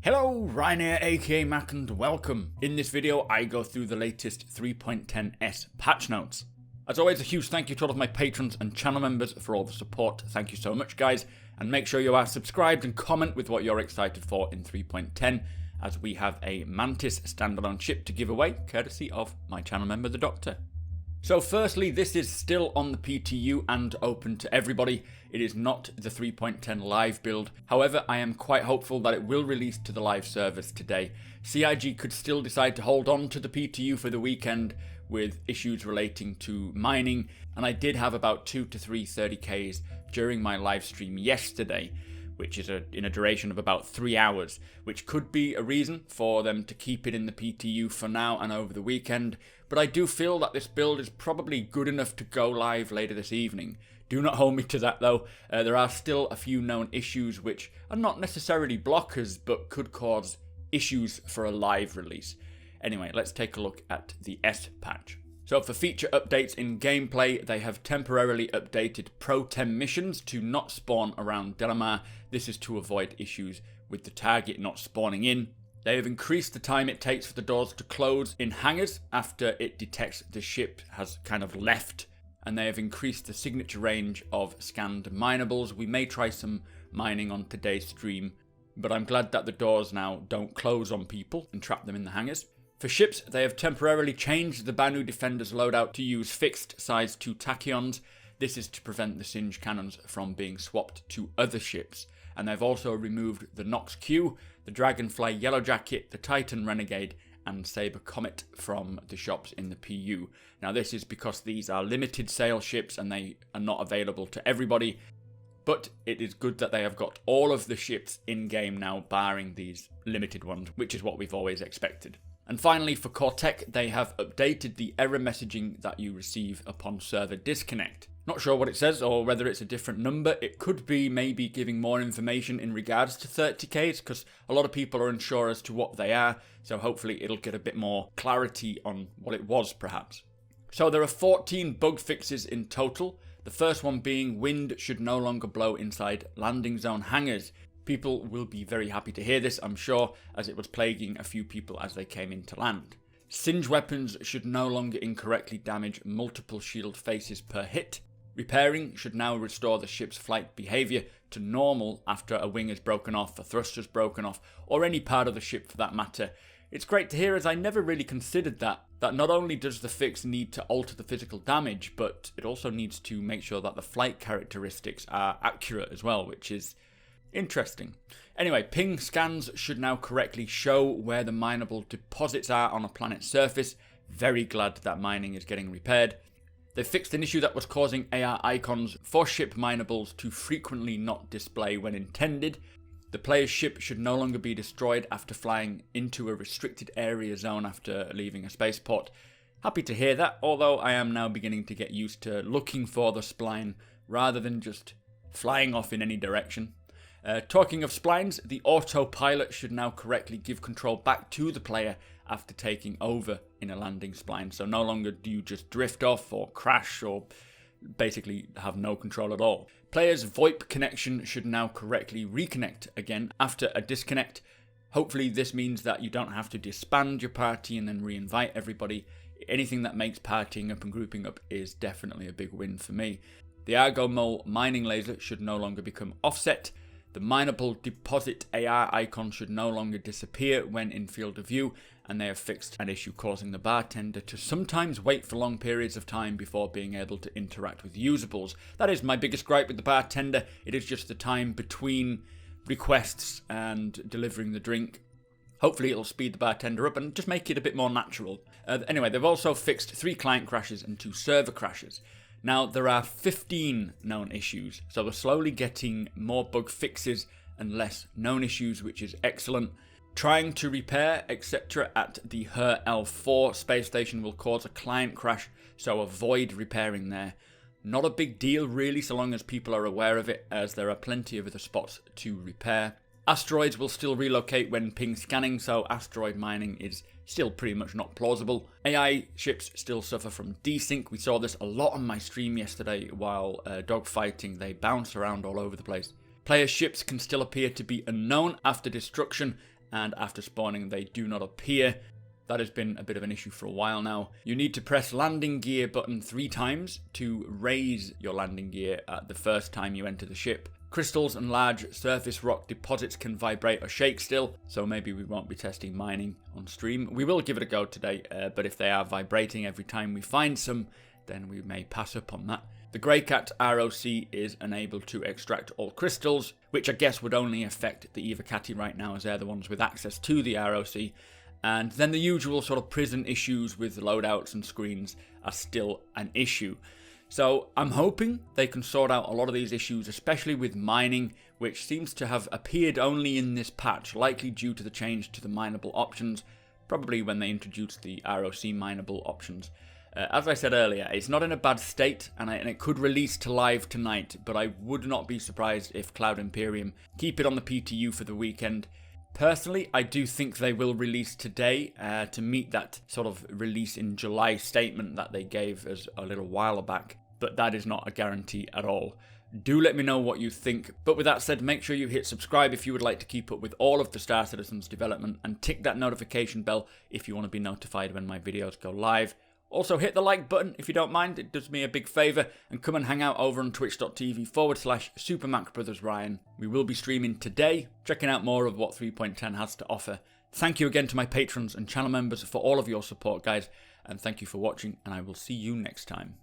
Hello, Ryan here, aka Mac, and welcome. In this video, I go through the latest 3.10s patch notes. As always, a huge thank you to all of my patrons and channel members for all the support. Thank you so much, guys. And make sure you are subscribed and comment with what you're excited for in 3.10, as we have a Mantis standalone ship to give away, courtesy of my channel member, the Doctor. So firstly, this is still on the PTU and open to everybody. It is not the 3.10 live build. However, I am quite hopeful that it will release to the live servers today. CIG could still decide to hold on to the PTU for the weekend with issues relating to mining, and I did have about 2 to 3 30Ks during my live stream yesterday, which is in a duration of about 3 hours, which could be a reason for them to keep it in the PTU for now and over the weekend. But I do feel that this build is probably good enough to go live later this evening. Do not hold me to that though. There are still a few known issues which are not necessarily blockers, but could cause issues for a live release. Anyway, let's take a look at the S patch. So for feature updates in gameplay, they have temporarily updated Pro 10 missions to not spawn around Delamar. This is to avoid issues with the target not spawning in. They have increased the time it takes for the doors to close in hangars after it detects the ship has kind of left. And they have increased the signature range of scanned minables. We may try some mining on today's stream, but I'm glad that the doors now don't close on people and trap them in the hangars. For ships, they have temporarily changed the Banu Defender's loadout to use fixed size 2 tachyons. This is to prevent the Singe cannons from being swapped to other ships. And they've also removed the Nox Q, the Dragonfly Yellowjacket, the Titan Renegade, and Sabre Comet from the shops in the PU. Now this is because these are limited sale ships and they are not available to everybody. But it is good that they have got all of the ships in-game now, barring these limited ones, which is what we've always expected. And finally, for Cortec, they have updated the error messaging that you receive upon server disconnect. Not sure what it says or whether it's a different number. It could be maybe giving more information in regards to 30Ks, because a lot of people are unsure as to what they are, so hopefully it'll get a bit more clarity on what it was perhaps. So there are 14 bug fixes in total. The first one being wind should no longer blow inside landing zone hangars. People will be very happy to hear this, I'm sure, as it was plaguing a few people as they came into land. Singe weapons should no longer incorrectly damage multiple shield faces per hit. Repairing should now restore the ship's flight behaviour to normal after a wing is broken off, a thruster's broken off, or any part of the ship for that matter. It's great to hear, as I never really considered that not only does the fix need to alter the physical damage, but it also needs to make sure that the flight characteristics are accurate as well, which is interesting. Anyway, ping scans should now correctly show where the mineable deposits are on a planet's surface. Very glad that mining is getting repaired. They fixed an issue that was causing AR icons for ship minables to frequently not display when intended. The player's ship should no longer be destroyed after flying into a restricted area zone after leaving a spaceport. Happy to hear that, although I am now beginning to get used to looking for the spline rather than just flying off in any direction. Talking of splines, the autopilot should now correctly give control back to the player after taking over in a landing spline. So no longer do you just drift off or crash or basically have no control at all. Players' VoIP connection should now correctly reconnect again after a disconnect. Hopefully this means that you don't have to disband your party and then re-invite everybody. Anything that makes partying up and grouping up is definitely a big win for me. The Argo Mole mining laser should no longer become offset. The mineable deposit AR icon should no longer disappear when in field of view, and they have fixed an issue causing the bartender to sometimes wait for long periods of time before being able to interact with usables. That is my biggest gripe with the bartender. It is just the time between requests and delivering the drink. Hopefully it'll speed the bartender up and just make it a bit more natural. Anyway, they've also fixed 3 client crashes and 2 server crashes. Now, there are 15 known issues, so we're slowly getting more bug fixes and less known issues, which is excellent. Trying to repair, etc. at the HER L4 space station will cause a client crash, so avoid repairing there. Not a big deal really, so long as people are aware of it, as there are plenty of other spots to repair. Asteroids will still relocate when ping scanning, so asteroid mining is still pretty much not plausible. AI ships still suffer from desync. We saw this a lot on my stream yesterday while dogfighting. They bounce around all over the place. Player ships can still appear to be unknown after destruction, and after spawning they do not appear. That has been a bit of an issue for a while now. You need to press landing gear button 3 times to raise your landing gear at the first time you enter the ship. Crystals and large surface rock deposits can vibrate or shake still, so maybe we won't be testing mining on stream. We will give it a go today, but if they are vibrating every time we find some, then we may pass up on that. The Greycat ROC is unable to extract all crystals, which I guess would only affect the Evocati right now, as they're the ones with access to the ROC. And then the usual sort of prison issues with loadouts and screens are still an issue. So I'm hoping they can sort out a lot of these issues, especially with mining, which seems to have appeared only in this patch, likely due to the change to the mineable options, probably when they introduced the ROC mineable options. As I said earlier, it's not in a bad state, and it could release to live tonight, but I would not be surprised if Cloud Imperium keep it on the PTU for the weekend. Personally, I do think they will release today to meet that sort of release in July statement that they gave us a little while back, but that is not a guarantee at all. Do let me know what you think, but with that said, make sure you hit subscribe if you would like to keep up with all of the Star Citizen's development, and tick that notification bell if you want to be notified when my videos go live. Also, hit the like button if you don't mind, it does me a big favour, and come and hang out over on twitch.tv/supermacbrothers. We will be streaming today, checking out more of what 3.10 has to offer. Thank you again to my patrons and channel members for all of your support, guys, and thank you for watching, and I will see you next time.